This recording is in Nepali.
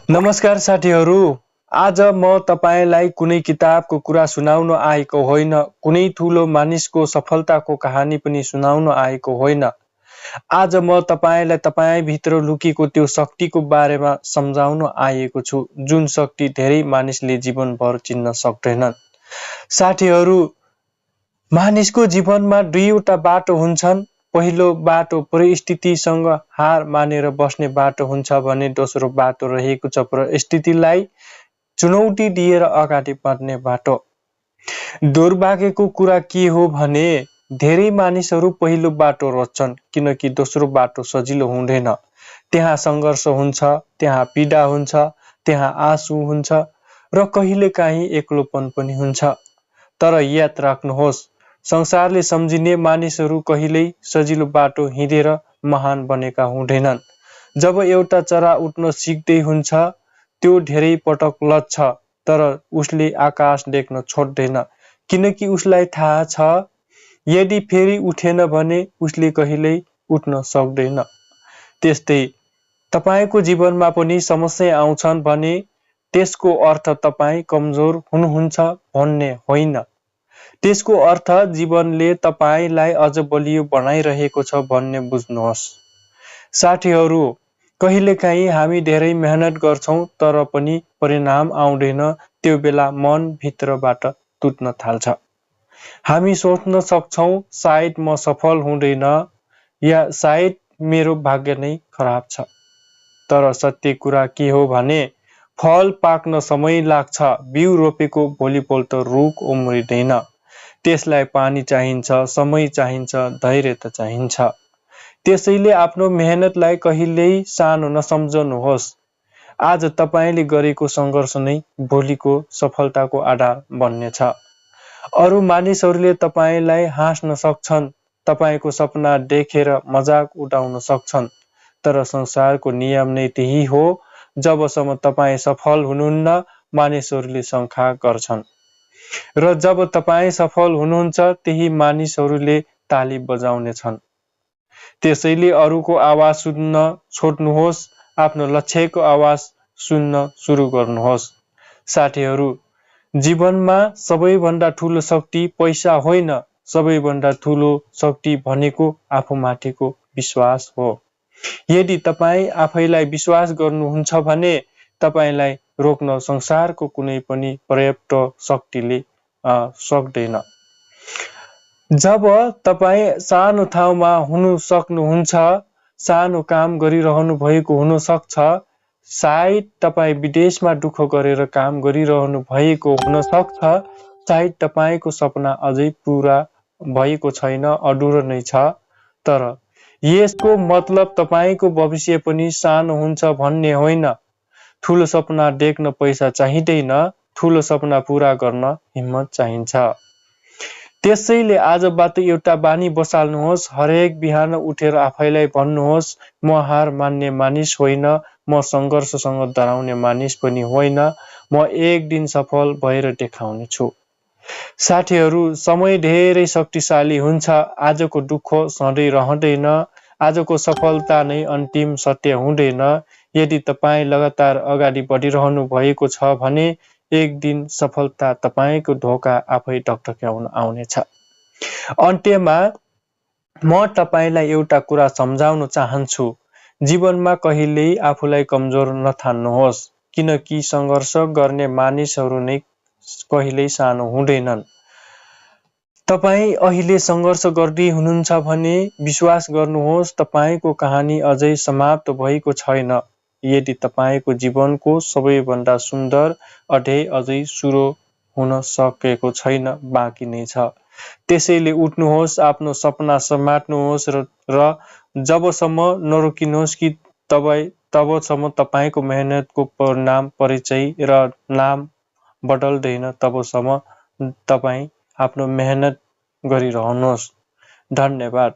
नमस्कार साथीहरू। आज म तपाईलाई कुनै किताबको कुरा सुनाउन आएको होइन, कुनै ठूलो मानिसको सफलताको कहानी पनि सुनाउन आएको होइन। आज म तपाईलाई तपाईभित्र लुकेको त्यो शक्तिको बारेमा सम्झाउन आएको छु, जुन शक्ति धेरै मानिसले जीवनभर चिन्न सक्दैनन्। साथीहरू, मानिसको जीवनमा दुईवटा बाटो हुन्छन्। पहिलो बाटो परिस्थितिसँग हार मानेर बस्ने बाटो हुन्छ भने दोस्रो बाटो रहेको छ परिस्थितिलाई चुनौती दिएर अगाडि बढ्ने बाटो। दुर्भाग्यको कुरा के हो भने धेरै मानिसहरू पहिलो बाटो रोज्छन् किनकि दोस्रो बाटो सजिलो हुँदैन। त्यहाँ सङ्घर्ष हुन्छ, त्यहाँ पीडा हुन्छ, त्यहाँ आँसु हुन्छ र कहिलेकाहीँ एक्लोपन पनि हुन्छ। तर याद राख्नुहोस्, संसारले सम्झिने मानिसहरू कहिल्यै सजिलो बाटो हिँडेर महान बनेका हुँदैनन्। जब एउटा चरा उड्न सिक्दै हुन्छ, त्यो धेरै पटक लड्छ, तर उसले आकाश देख्न छोड्दैन किनकि उसलाई थाहा छ यदि फेरि उठेन भने उसले कहिल्यै उठ्न सक्दैन। त्यस्तै तपाईको जीवनमा पनि समस्या आउँछन् भने त्यसको अर्थ तपाईँ कमजोर हुनुहुन्छ भन्ने होइन। त्यसको अर्थ जीवनले तपाईलाई अझ बलियो बनाइरहेको छ भन्ने बुझ्नुहोस्। साथीहरू, कहिलेकाहीँ हामी धेरै मेहनत गर्छौं तर पनि परिणाम आउँदैन। त्यो बेला मन भित्रबाट टुट्न थाल्छ। हामी सोच्न सक्छौं सायद म सफल हुँदैन या सायद मेरो भाग्य नै खराब छ। तर सत्य कुरा के हो भने फल पाक्न समय लाग्छ। बिउ रोपेको भोलिपल्ट रुख उम्रिँदैन। त्यसलाई पानी चाहिन्छ, समय चाहिन्छ, धैर्य चाहिन्छ। त्यसैले आफ्नो मेहनतलाई कहिल्यै सानो नसम्झनुहोस्। आज तपाईले गरेको सङ्घर्ष नै भोलिको सफलताको आधार बन्नेछ। अरू मानिसहरूले तपाईलाई हाँस्न सक्छन्, तपाईको सपना देखेर मजाक उडाउन सक्छन्, तर संसारको नियम नै त्यही हो। जबसम्म तपाईँ सफल हुनुहुन्न, मानिसहरूले शङ्का गर्छन्, र जब तपाईँ सफल हुनुहुन्छ, त्यही मानिसहरूले ताली बजाउनेछन्। त्यसैले अरूको आवाज सुन्न छोड्नुहोस्, आफ्नो लक्ष्यको आवाज सुन्न सुरु गर्नुहोस्। साथीहरू, जीवनमा सबैभन्दा ठूलो शक्ति पैसा होइन, सबैभन्दा ठूलो शक्ति भनेको आफूमाथिको विश्वास हो। यदि तपाईँ आफैलाई विश्वास गर्नुहुन्छ भने तपाईलाई रोक्न संसारको कुनै पनि पर्याप्त शक्तिले सक्दैन। जब तपाईँ सानो ठाउँमा हुनु सक्नुहुन्छ, सानो काम गरिरहनु भएको हुन सक्छ, सायद तपाईँ विदेशमा दुःख गरेर काम गरिरहनु भएको हुन सक्छ, सायद तपाईको सपना अझै पूरा भएको छैन, अधुरो नै छ, तर यसको मतलब तपाईको भविष्य पनि सानो हुन्छ भन्ने होइन। ठूलो सपना देख्न पैसा चाहिँदैन, ठूलो सपना पूरा गर्न हिम्मत चाहिन्छ। त्यसैले आजबाट एउटा बानी बसाल्नुहोस्। हरेक बिहान उठेर आफैलाई भन्नुहोस्, म हार मान्ने मानिस होइन, म सङ्घर्षसँग डराउने मानिस पनि होइन, म एक दिन सफल भएर देखाउने छु। साथीहरू, समय धेरै शक्तिशाली हुन्छ। आजको दुःख सधैँ रहँदैन, आजको सफलता नै अन्तिम सत्य हुँदैन। यदि तपाईँ लगातार अगाडि बढिरहनु भएको छ भने एक दिन सफलता तपाईको ढोका आफै ढकढक्याउन आउनेछ। अन्त्यमा म तपाईलाई एउटा कुरा सम्झाउन चाहन्छु। जीवनमा कहिल्यै आफूलाई कमजोर नठान्नुहोस्, किनकि सङ्घर्ष गर्ने मानिसहरू नै कहिल्यै सानो हुँदैनन्। तपाईँ अहिले सङ्घर्ष गर्दै हुनुहुन्छ भने विश्वास गर्नुहोस्, तपाईको कहानी अझै समाप्त भएको छैन। यदि तपाईको जीवनको सबैभन्दा सुन्दर अध्याय अझै सुरु हुन सकेको छैन, बाँकी नै छ। त्यसैले उठ्नुहोस्, आफ्नो सपना समात्नुहोस् र जबसम्म नरोकिनुहोस् कि तबसम्म तपाईको मेहनतको परिणाम, परिचय र नाम बदल्दैन, तबसम्म तपाईँ आफ्नो मेहनत गरिरहनुहोस्। धन्यवाद।